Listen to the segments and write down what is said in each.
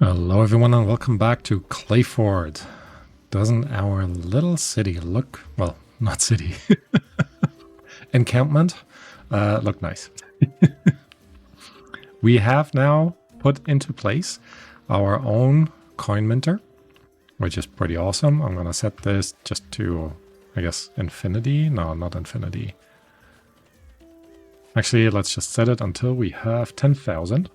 Hello everyone and welcome back to Clayford. Doesn't our little city look, well, not city, encampment, look nice. We have now put into place our own coin minter, which is pretty awesome. I'm gonna set this just to, I guess, infinity. No, not infinity. Actually, let's just set it until we have 10,000.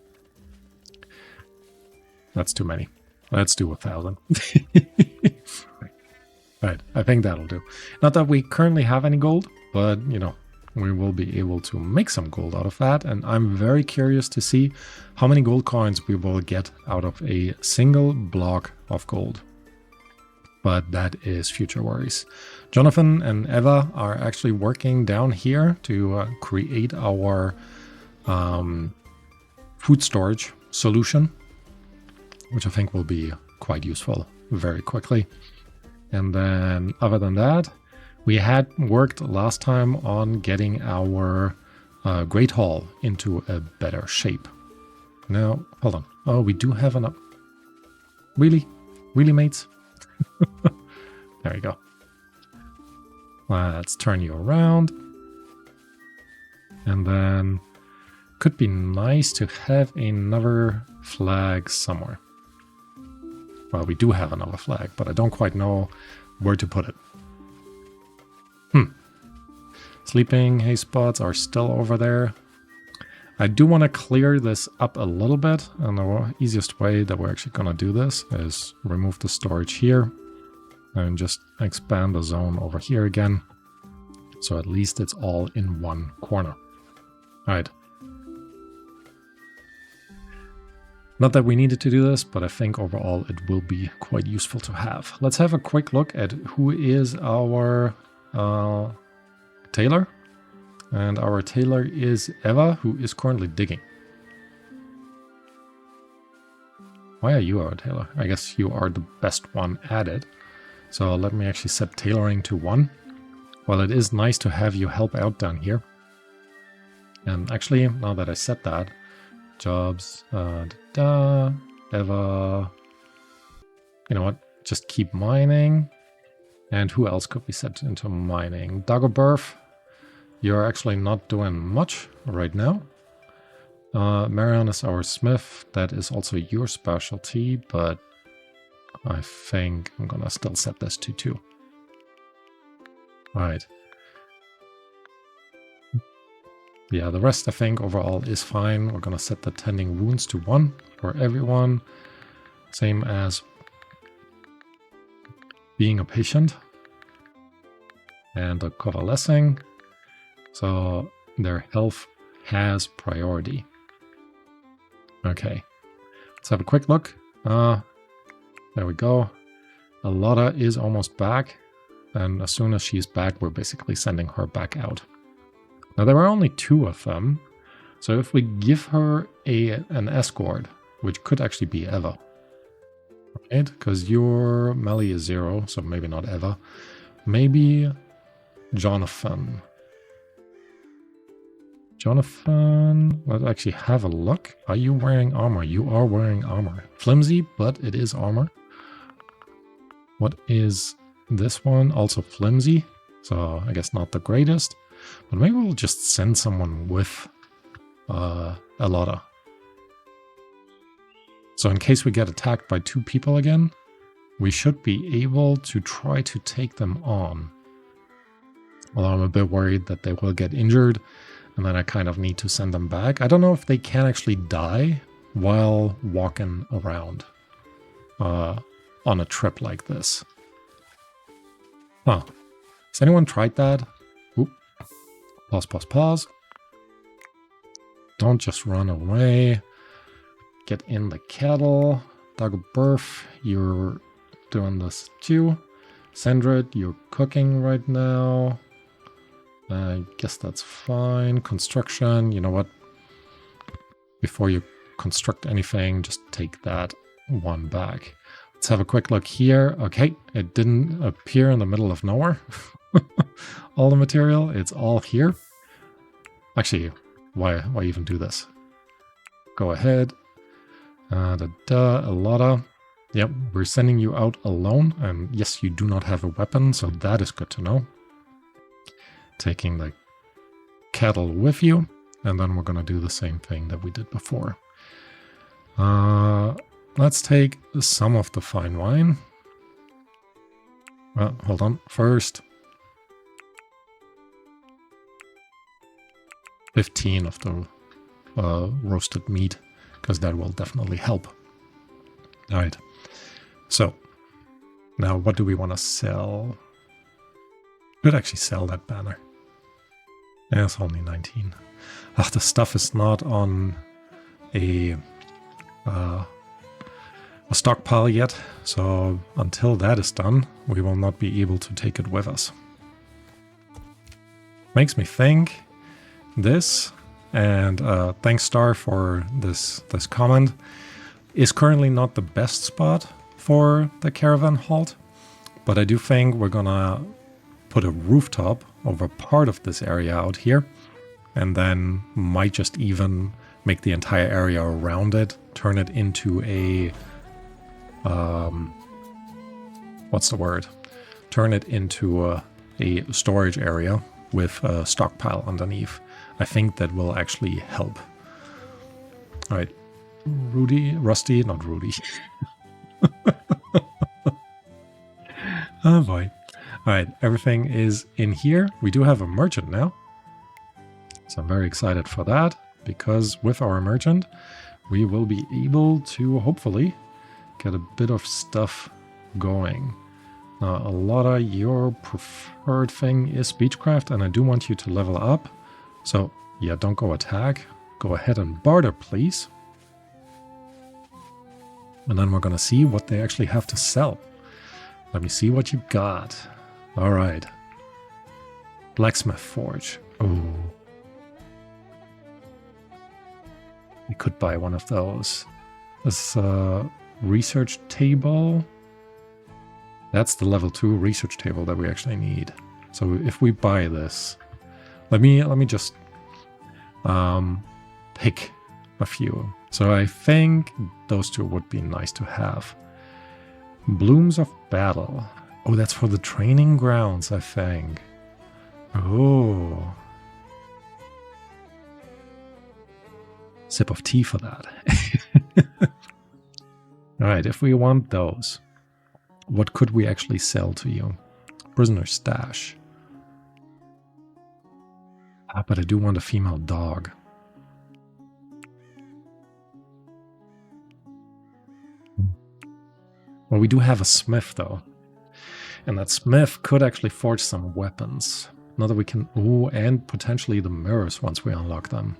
That's too many. Let's do 1,000. Right, I think that'll do. Not that we currently have any gold, but, you know, we will be able to make some gold out of that. And I'm very curious to see how many gold coins we will get out of a single block of gold. But that is future worries. Jonathan and Eva are actually working down here to create our food storage solution, which I think will be quite useful very quickly. And then other than that, we had worked last time on getting our Great Hall into a better shape. Now, hold on. Oh, we do have an up. Really? Really, mates? There you go. Let's turn you around. And then could be nice to have another flag somewhere. Well, we do have another flag, but I don't quite know where to put it. Sleeping hay spots are still over there. I do want to clear this up a little bit, and the easiest way that we're actually going to do this is remove the storage here and just expand the zone over here again. So at least it's all in one corner. All right. Not that we needed to do this, but I think overall it will be quite useful to have. Let's have a quick look at who is our tailor. And our tailor is Eva, who is currently digging. Why are you our tailor? I guess you are the best one at it. So let me actually set tailoring to 1. Well, it is nice to have you help out down here. And actually, now that I set that, jobs, Eva, you know what, just keep mining. And who else could be set into mining? Dagobert, you're actually not doing much right now. Marion is our smith, that is also your specialty, but I think I'm gonna still set this to 2. Right. Yeah, the rest I think overall is fine. We're gonna set the tending wounds to 1 for everyone. Same as being a patient. And the convalescing. So their health has priority. Okay, let's have a quick look. There we go. Alotta is almost back. And as soon as she's back, we're basically sending her back out. Now, there are only 2 of them, so if we give her an escort, which could actually be Eva, right? Because your melee is 0, so maybe not Eva. Maybe Jonathan. Jonathan, let's actually have a look. Are you wearing armor? You are wearing armor. Flimsy, but it is armor. What is this one? Also flimsy, so I guess not the greatest. But maybe we'll just send someone with Alotta. So in case we get attacked by 2 people again, we should be able to try to take them on. Although I'm a bit worried that they will get injured, and then I kind of need to send them back. I don't know if they can actually die while walking around on a trip like this. Huh. Has anyone tried that? Oop. Pause. Don't just run away. Get in the kettle. Dagobert, you're doing this too. Sandred, you're cooking right now. I guess that's fine. Construction, you know what? Before you construct anything, just take that 1 back. Let's have a quick look here. Okay, it didn't appear in the middle of nowhere. All the material, it's all here. Actually, why even do this? Go ahead A lotta. Yep, we're sending you out alone. And yes, you do not have a weapon, so that is good to know. Taking the cattle with you. And then we're going to do the same thing that we did before. Let's take some of the fine wine. Well, hold on. First, 15 of the roasted meat, because that will definitely help. All right. So, now what do we want to sell? Could actually sell that banner. Yeah, it's only 19. Ach, the stuff is not on a stockpile yet, so until that is done, we will not be able to take it with us. Makes me think this, and thanks Star for this comment, is currently not the best spot for the caravan halt, but I do think we're gonna put a rooftop over part of this area out here, and then might just even make the entire area around it, turn it into a what's the word? Turn it into a storage area with a stockpile underneath. I think that will actually help. All right, Rusty, not Rudy. Oh boy. All right, everything is in here. We do have a merchant now. So I'm very excited for that, because with our merchant, we will be able to hopefully get a bit of stuff going. Now, a lot of your preferred thing is speechcraft, and I do want you to level up. So, yeah, don't go attack. Go ahead and barter, please. And then we're going to see what they actually have to sell. Let me see what you got. All right. Blacksmith forge. Oh. We could buy one of those. This research table. That's the level 2 research table that we actually need. So if we buy this, let me just pick a few. So I think those two would be nice to have. Blooms of Battle. Oh, that's for the training grounds, I think. Oh. Sip of tea for that. Alright, if we want those, what could we actually sell to you? Prisoner stash. Ah, but I do want a female dog. Well, we do have a smith, though. And that smith could actually forge some weapons. Now that we can... Oh, and potentially the mirrors once we unlock them.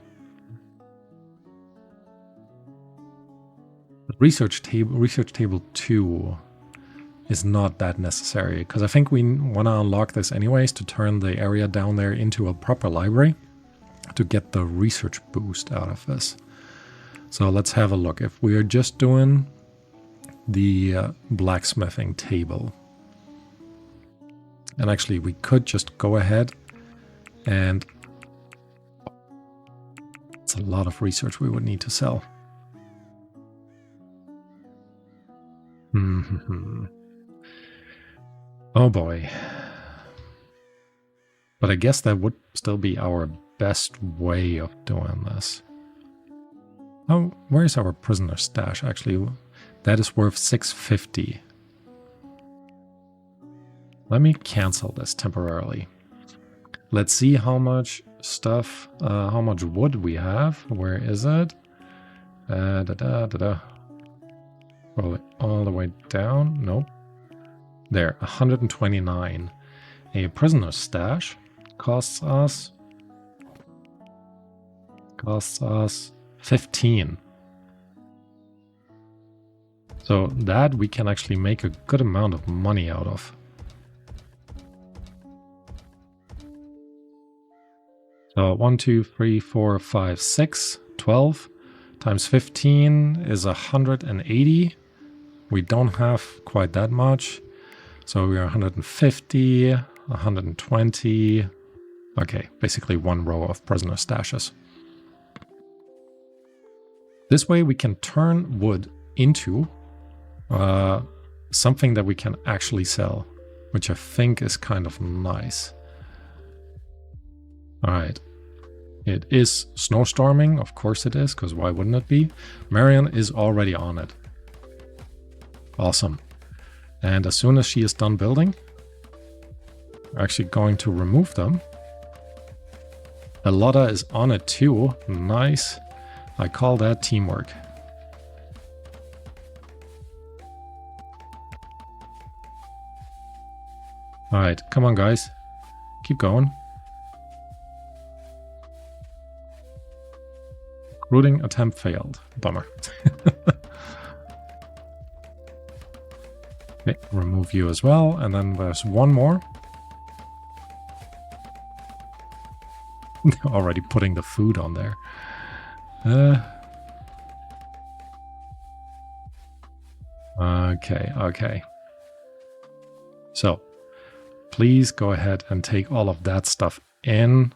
But research table 2 is not that necessary, because I think we want to unlock this anyways to turn the area down there into a proper library to get the research boost out of this. So let's have a look. If we are just doing the blacksmithing table, and actually we could just go ahead and it's a lot of research we would need to sell. Oh boy. But I guess that would still be our best way of doing this. Oh, where's our prisoner stash? Actually, that is worth 650. Let me cancel this temporarily. Let's see how much stuff, how much wood we have. Where is it? Roll it all the way down. Nope. There, 129. A prisoner stash costs us 15. So that we can actually make a good amount of money out of. So 1, 2, 3, 4, 5, 6, 12 times 15 is 180. We don't have quite that much. So we are 150, 120. Okay, basically one row of prisoner stashes. This way we can turn wood into something that we can actually sell, which I think is kind of nice. All right. It is snowstorming. Of course it is, because why wouldn't it be? Marion is already on it. Awesome. And as soon as she is done building, we're actually going to remove them. Elotta is on it too. Nice. I call that teamwork. All right, come on, guys. Keep going. Recruiting attempt failed. Bummer. Okay, remove you as well. And then there's one more. Already putting the food on there. Okay. So, please go ahead and take all of that stuff in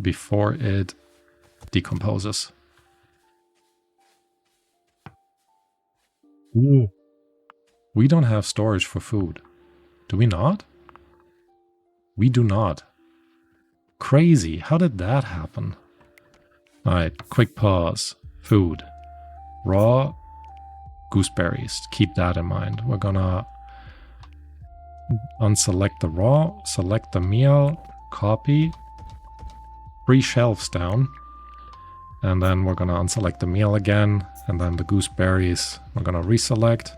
before it decomposes. Ooh. We don't have storage for food. Do we not? We do not. Crazy. How did that happen? Alright, quick pause. Food. Raw gooseberries. Keep that in mind. We're gonna unselect the raw, select the meal, copy, 3 shelves down, and then we're gonna unselect the meal again, and then the gooseberries we're gonna reselect.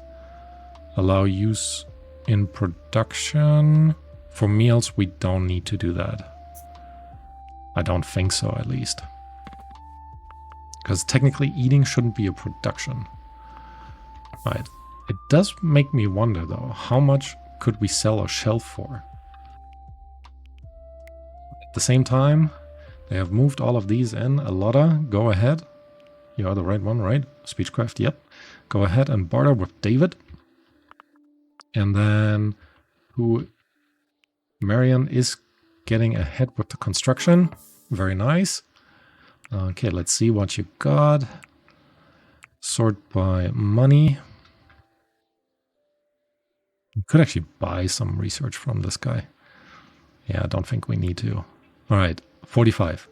Allow use in production. For meals, we don't need to do that. I don't think so, at least. Because technically eating shouldn't be a production. Right. It does make me wonder, though, how much could we sell a shelf for? At the same time, they have moved all of these in. Elotta, go ahead. You are the right one, right? Speechcraft, yep. Go ahead and barter with David. And then Marion is getting ahead with the construction. Very nice. Okay, let's see what you got. Sort by money. You could actually buy some research from this guy. Yeah, I don't think we need to. All right, 45.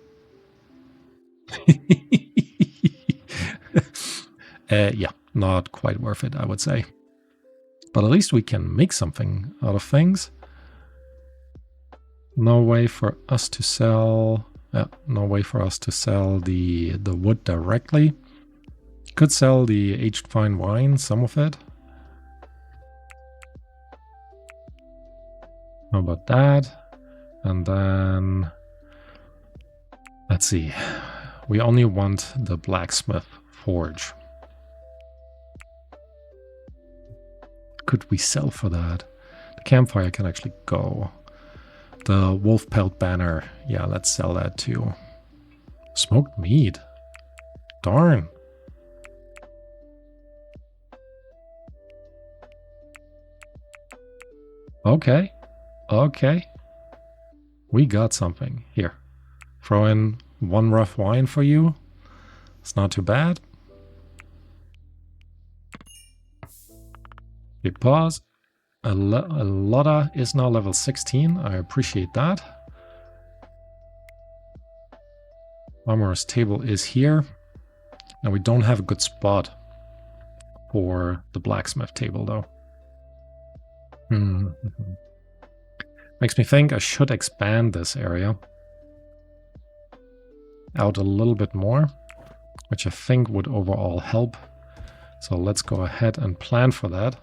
Yeah, not quite worth it, I would say. But at least we can make something out of things. No way for us to sell. No way for us to sell the wood directly. Could sell the aged fine wine, some of it. How about that? And then let's see. We only want the blacksmith forge. Could we sell for that? The campfire can actually go. The wolf pelt banner. Yeah, let's sell that too. Smoked meat. Darn. Okay. Okay. We got something. Here. Throw in 1 rough wine for you. It's not too bad. Big pause. Elotta is now level 16. I appreciate that. Armorer's table is here. Now we don't have a good spot for the blacksmith table though. Makes me think I should expand this area out a little bit more, which I think would overall help. So let's go ahead and plan for that.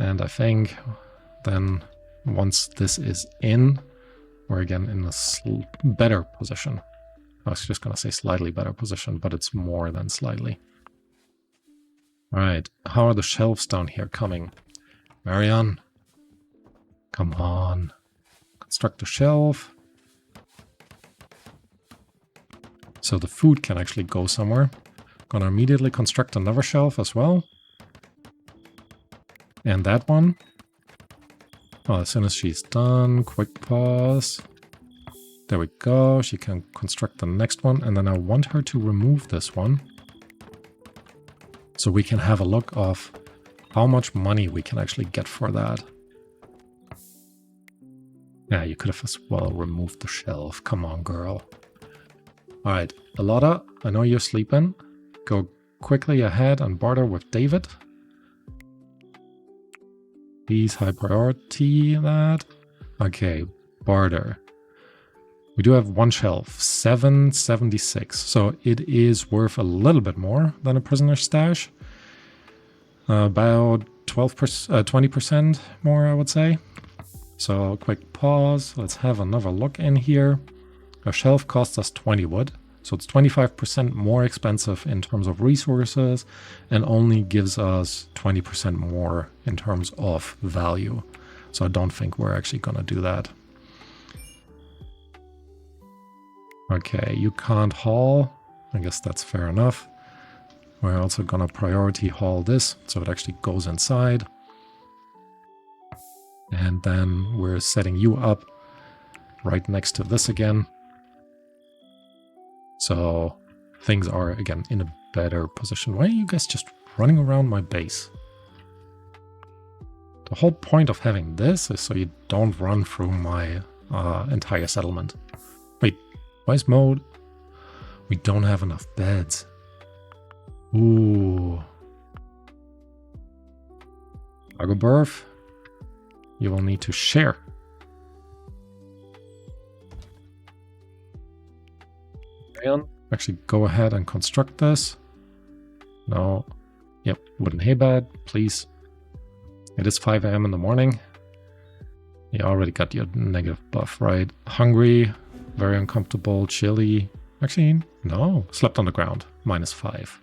And I think then once this is in, we're again in a better position. I was just going to say slightly better position, but it's more than slightly. All right, how are the shelves down here coming? Marion, come on. Construct a shelf. So the food can actually go somewhere. Gonna immediately construct another shelf as well. And that one. Oh, as soon as she's done, quick pause. There we go. She can construct the next one. And then I want her to remove this one. So we can have a look of how much money we can actually get for that. Yeah, you could have as well removed the shelf. Come on, girl. All right, Alotta, I know you're sleeping. Go quickly ahead and barter with David. He's high priority that. Okay, barter. We do have one shelf, 776. So it is worth a little bit more than a prisoner's stash. About 20% more, I would say. So quick pause. Let's have another look in here. A shelf costs us 20 wood. So it's 25% more expensive in terms of resources and only gives us 20% more in terms of value. So I don't think we're actually going to do that. Okay, you can't haul. I guess that's fair enough. We're also going to priority haul this so it actually goes inside. And then we're setting you up right next to this again. So things are, again, in a better position. Why are you guys just running around my base? The whole point of having this is so you don't run through my entire settlement. Wait, why is mode? We don't have enough beds. Ooh. Agobirth, you will need to share. Actually, go ahead and construct this. No. Yep, wooden hay bed, please. It is 5 AM in the morning. You already got your negative buff, right? Hungry, very uncomfortable, chilly. Actually, no. Slept on the ground, -5.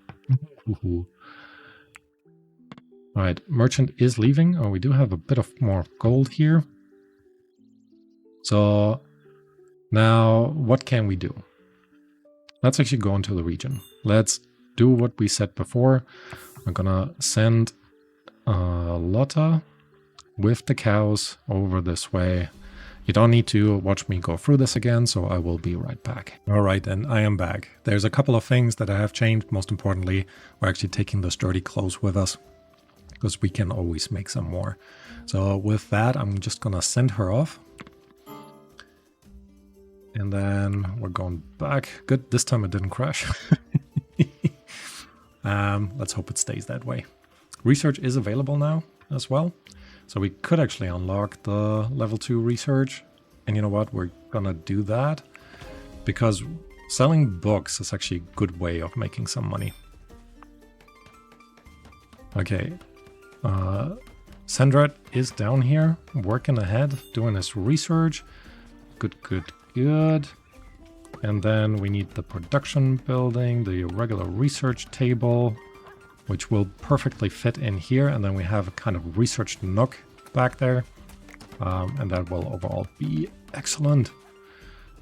Alright, merchant is leaving. Oh, we do have a bit of more gold here. So now what can we do? Let's actually go into the region. Let's do what we said before. I'm gonna send Lotta with the cows over this way. You don't need to watch me go through this again, so I will be right back. All right, and I am back. There's a couple of things that I have changed. Most importantly, we're actually taking the sturdy clothes with us because we can always make some more. So with that, I'm just gonna send her off. And then we're going back. Good, this time it didn't crash. Let's hope it stays that way. Research is available now as well. So we could actually unlock the level 2 research. And you know what? We're gonna do that because selling books is actually a good way of making some money. Okay. Sandrat is down here, working ahead, doing his research. Good, good, good. And then we need the production building, the regular research table, which will perfectly fit in here. And then we have a kind of research nook back there. And that will overall be excellent.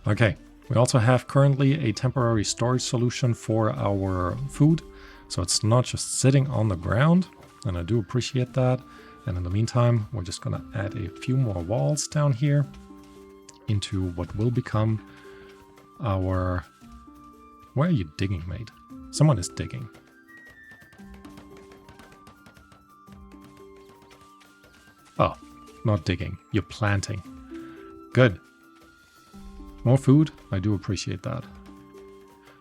Okay, we also have currently a temporary storage solution for our food. So it's not just sitting on the ground. And I do appreciate that. And in the meantime, we're just going to add a few more walls down here into what will become our... Where are you digging, mate? Someone is digging. Oh, not digging. You're planting. Good. More food. I do appreciate that.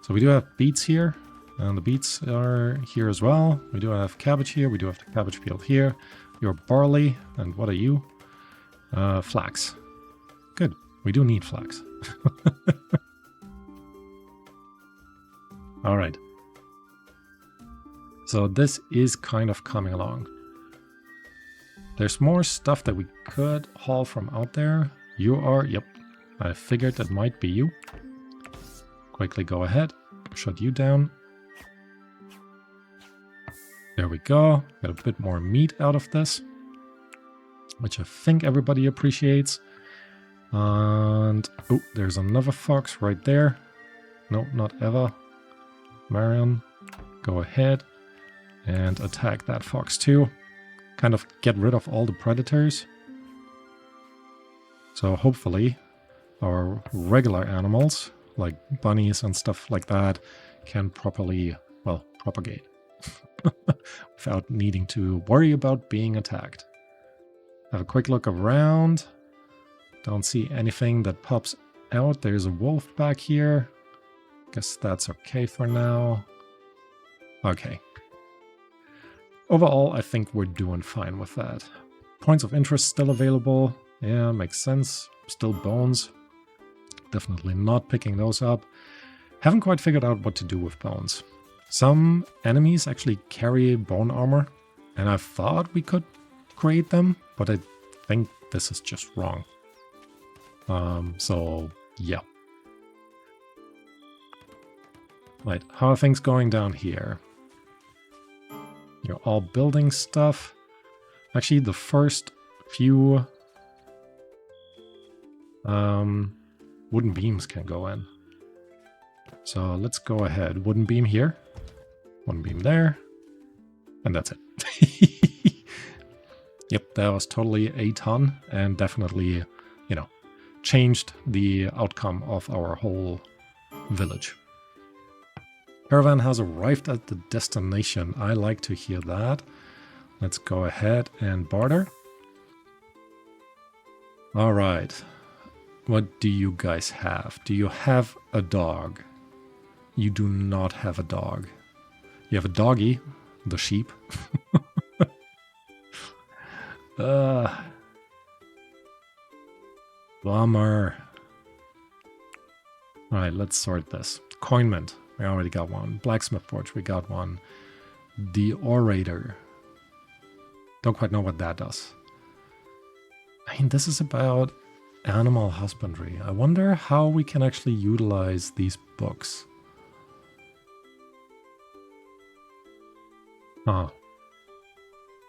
So we do have beets here. And the beets are here as well. We do have cabbage here. We do have the cabbage field here. Your barley. And what are you? Flax. Good. We do need flax. All right. So this is kind of coming along. There's more stuff that we could haul from out there. You are, yep. I figured that might be you. Quickly go ahead. Shut you down. There we go. Got a bit more meat out of this, which I think everybody appreciates. And oh, there's another fox right there. No, not Eva. Marion, go ahead and attack that fox too. Kind of get rid of all the predators. So hopefully our regular animals, like bunnies and stuff like that, can properly, well, propagate. without needing to worry about being attacked. Have a quick look around. Don't see anything that pops out. There's a wolf back here. Guess that's okay for now. Okay. Overall, I think we're doing fine with that. Points of interest still available. Yeah, makes sense. Still bones. Definitely not picking those up. Haven't quite figured out what to do with bones. Some enemies actually carry bone armor, and I thought we could create them, but I think this is just wrong. So, yeah. Right, how are things going down here? You're all building stuff. Actually, the first few wooden beams can go in. So let's go ahead. Wooden beam here. Wooden beam there. And that's it. Yep, that was totally a ton and definitely, you know, changed the outcome of our whole village. Caravan has arrived at the destination. I like to hear that. Let's go ahead and barter. All right. What do you guys have? Do you have a dog? You do not have a dog. You have a doggy, the sheep. Bummer. All right, let's sort this. Coinment. We already got one. Blacksmith forge. We got one. The orator. Don't quite know what that does. I mean, this is about animal husbandry. I wonder how we can actually utilize these books. Ah.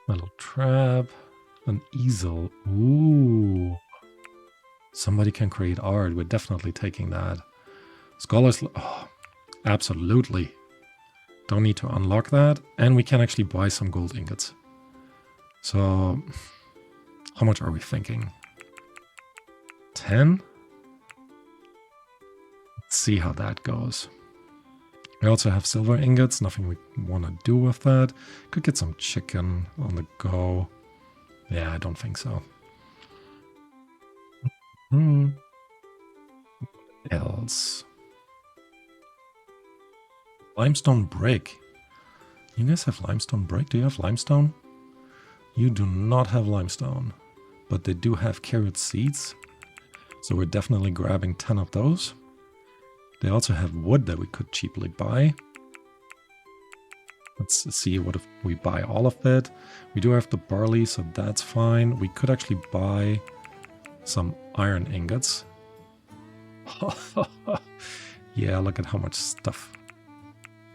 Little trap. An easel. Ooh. Somebody can create art. We're definitely taking that. Scholars. Oh, absolutely. Don't need to unlock that. And we can actually buy some gold ingots. So, how much are we thinking? 10? Let's see how that goes. We also have silver ingots, nothing we want to do with that. Could get some chicken on the go. Yeah, I don't think so. Else. Limestone brick. You guys have limestone brick? Do you have limestone? You do not have limestone, but they do have carrot seeds. So we're definitely grabbing 10 of those. They also have wood that we could cheaply buy. Let's see what if we buy all of it. We do have the barley, so that's fine. We could actually buy some iron ingots. Yeah, look at how much stuff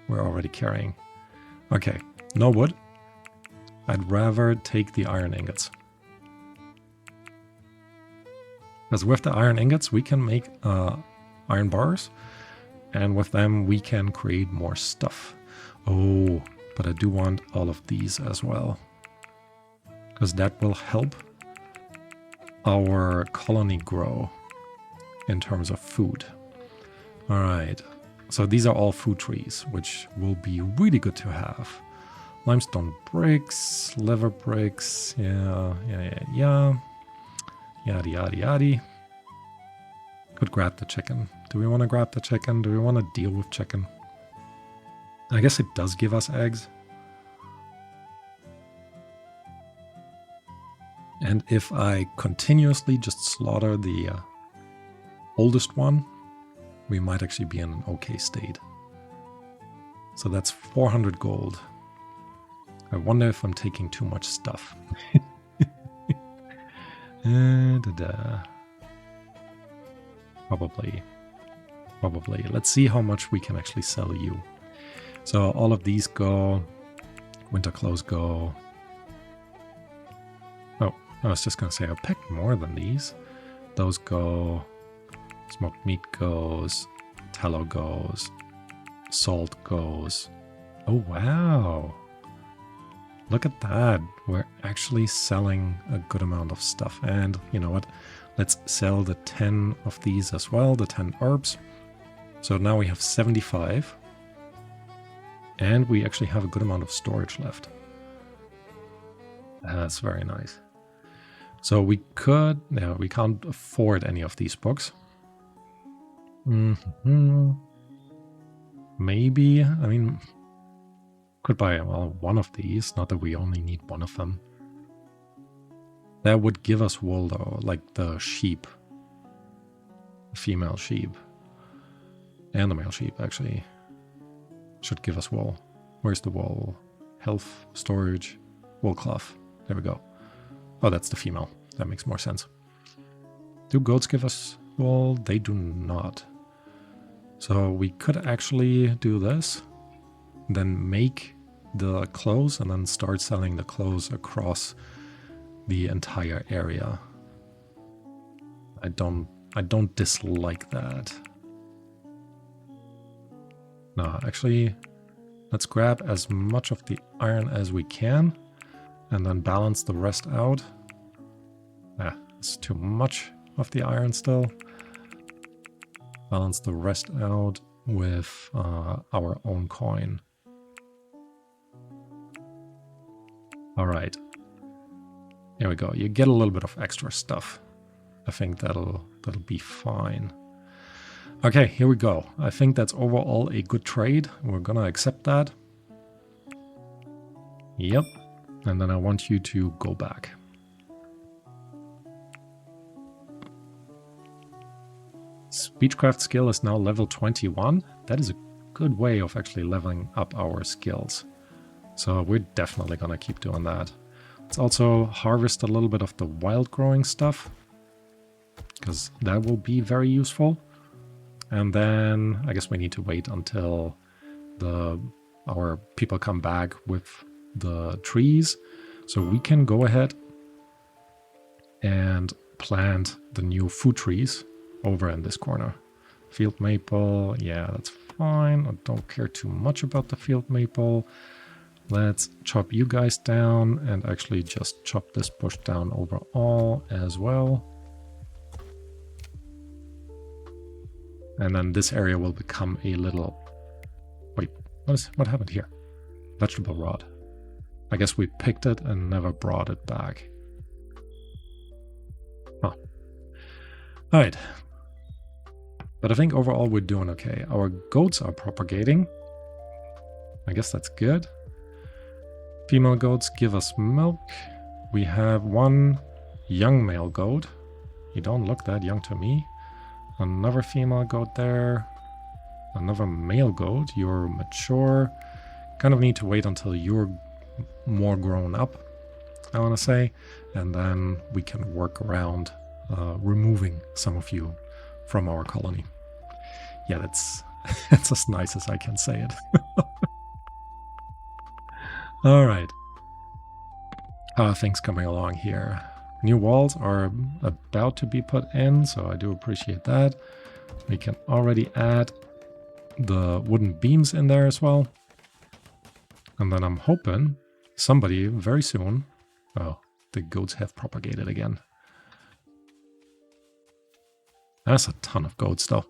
we're already carrying. Okay, no wood. I'd rather take the iron ingots. Because with the iron ingots, we can make iron bars. And with them, we can create more stuff. Oh, but I do want all of these as well. Because that will help our colony grow in terms of food. All right. So these are all food trees, which will be really good to have. Limestone bricks, leather bricks, yeah. Yada, yada, yada. Could grab the chicken. Do we want to grab the chicken? Do we want to deal with chicken? I guess it does give us eggs. And if I continuously just slaughter the oldest one, we might actually be in an okay state. So that's 400 gold. I wonder if I'm taking too much stuff. Probably. Let's see how much we can actually sell you. So all of these go. Winter clothes go. Oh, I was just going to say I picked more than these. Those go. Smoked meat goes. Tallow goes. Salt goes. Oh, wow. Look at that. We're actually selling a good amount of stuff. And you know what? Let's sell the 10 of these as well, the 10 herbs. So now we have 75. And we actually have a good amount of storage left. That's very nice. So we could... No, we can't afford any of these books. Maybe, I mean, could buy, well, one of these, not that we only need one of them. That would give us wool though, like the sheep. The female sheep. And the male sheep, actually. Should give us wool. Where's the wool? Health, storage, wool cloth. There we go. Oh, that's the female. That makes more sense. Do goats give us wool? They do not. So we could actually do this, then make the clothes and then start selling the clothes across the entire area. I don't dislike that. No, actually, let's grab as much of the iron as we can and then balance the rest out. Ah, it's too much of the iron still. Balance the rest out with our own coin. All right. Here we go. You get a little bit of extra stuff. I think that'll be fine. Okay, here we go. I think that's overall a good trade. We're gonna accept that. Yep. And then I want you to go back. Speechcraft skill is now level 21. That is a good way of actually leveling up our skills. So we're definitely gonna keep doing that. Let's also harvest a little bit of the wild growing stuff, because that will be very useful. And then I guess we need to wait until our people come back with the trees. So we can go ahead and plant the new food trees over in this corner. Field maple, yeah, that's fine. I don't care too much about the field maple. Let's chop you guys down and actually just chop this bush down overall as well. And then this area will become a little... Wait, what happened here? Vegetable rod. I guess we picked it and never brought it back. Huh. Alright. But I think overall we're doing okay. Our goats are propagating. I guess that's good. Female goats give us milk. We have one young male goat. You don't look that young to me. Another female goat there. Another male goat. You're mature. Kind of need to wait until you're more grown up, I want to say. And then we can work around removing some of you from our colony. Yeah, that's as nice as I can say it. All right. How are things coming along here? New walls are about to be put in, so I do appreciate that. We can already add the wooden beams in there as well. And then I'm hoping somebody very soon... Oh, the goats have propagated again. That's a ton of goats though.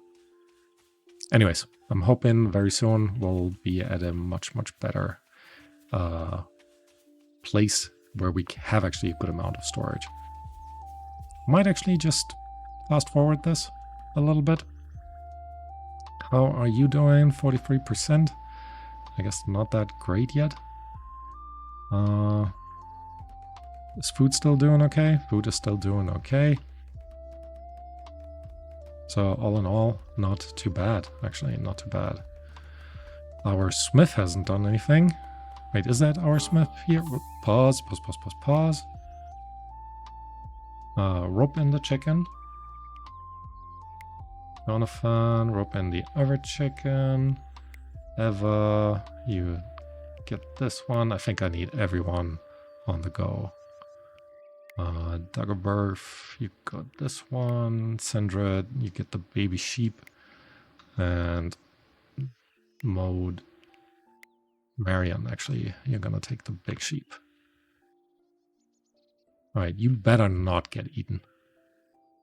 Anyways, I'm hoping very soon we'll be at a much, much better place where we have actually a good amount of storage. Might actually just fast forward this a little bit. How are you doing? 43%. I guess not that great yet. Is food still doing okay? Food is still doing okay. So all in all, not too bad. Actually, not too bad. Our smith hasn't done anything. Wait, is that our smith here? Pause. Rope in the chicken. Jonathan, rope in the other chicken. Eva, you get this one. I think I need everyone on the go. Dagobert, you got this one. Sandra, you get the baby sheep. And Mode, Marion, actually, you're gonna take the big sheep. Alright, you better not get eaten.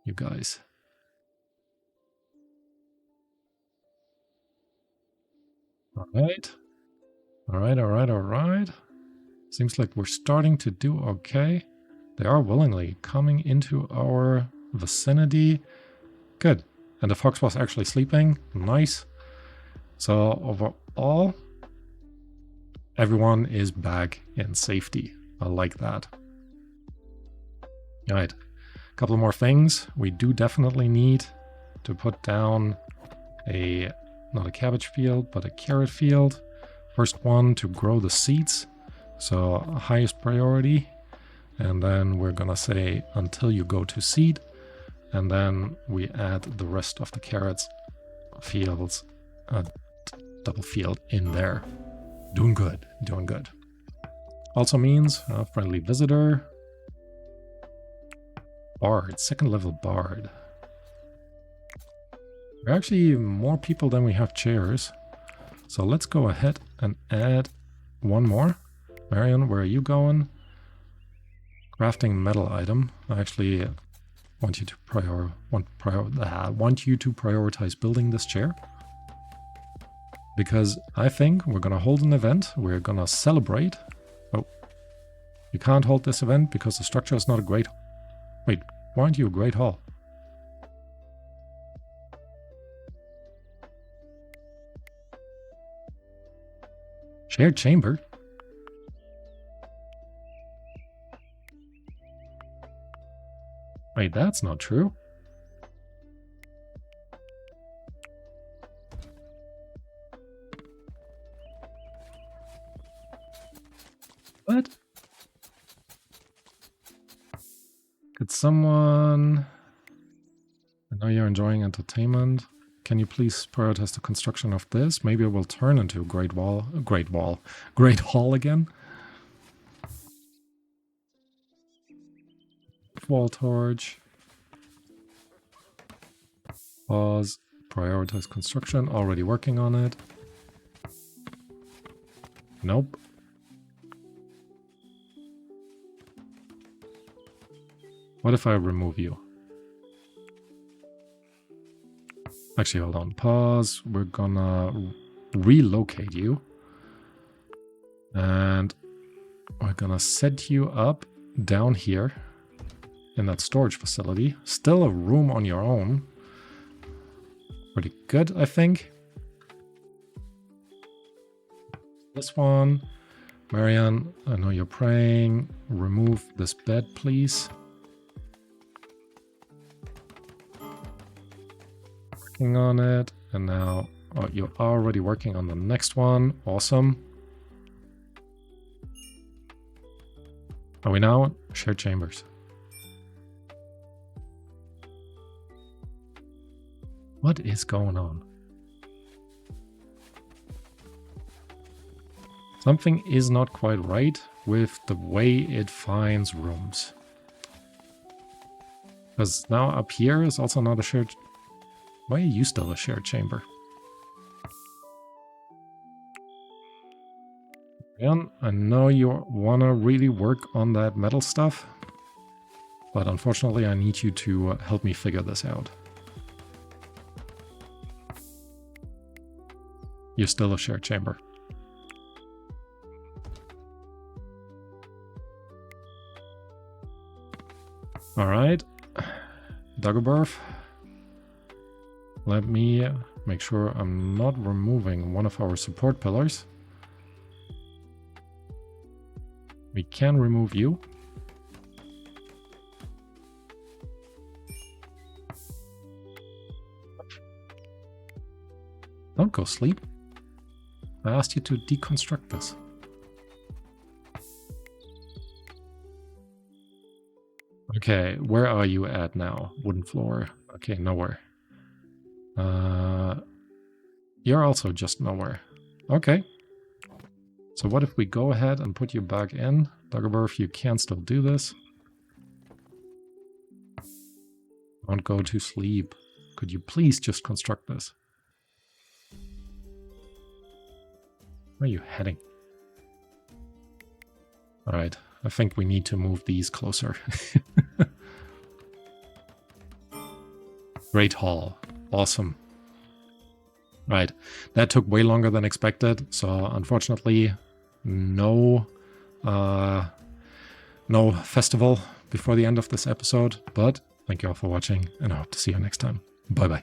You guys. Alright. Alright, alright, alright. Seems like we're starting to do okay. They are willingly coming into our vicinity. Good. And the fox was actually sleeping. Nice. So overall, everyone is back in safety. I like that. Alright. A couple more things. We do definitely need to put down not a cabbage field, but a carrot field. First one to grow the seeds. So highest priority. And then we're gonna say until you go to seed. And then we add the rest of the carrots fields, double field in there. Doing good, doing good. Also means friendly visitor. Bard, second level bard. There are actually more people than we have chairs. So let's go ahead and add one more. Marion, where are you going? Crafting metal item. I actually want you to prioritize building this chair. Because I think we're gonna hold an event. We're gonna celebrate. Oh, you can't hold this event because the structure is not a great... Wait, why aren't you a great hall? Shared chamber? Wait, that's not true. What? Could someone... I know you're enjoying entertainment. Can you please prioritize the construction of this? Maybe it will turn into a great hall again. Wall torch. Pause. Prioritize construction. Already working on it. Nope. What if I remove you? Actually, hold on. Pause. We're gonna relocate you. And we're gonna set you up down here in that storage facility. Still a room on your own. Pretty good, I think. This one. Marianne, I know you're praying. Remove this bed, please. Working on it. And now you're already working on the next one. Awesome. Are we now shared chambers? What is going on? Something is not quite right with the way it finds rooms. Because now up here is also not a shared... Why are you still a shared chamber? Jan, I know you wanna really work on that metal stuff, but unfortunately I need you to help me figure this out. You're still a shared chamber. Alright. Dagobert. Let me make sure I'm not removing one of our support pillars. We can remove you. Don't go sleep. I asked you to deconstruct this. Okay, where are you at now? Wooden floor. Okay, nowhere. You're also just nowhere. Okay. So what if we go ahead and put you back in? Dagobert, you can still do this. Don't go to sleep. Could you please just construct this? Where are you heading? Alright, I think we need to move these closer. Great hall. Awesome. Right. That took way longer than expected. So unfortunately, no festival before the end of this episode. But thank you all for watching, and I hope to see you next time. Bye-bye.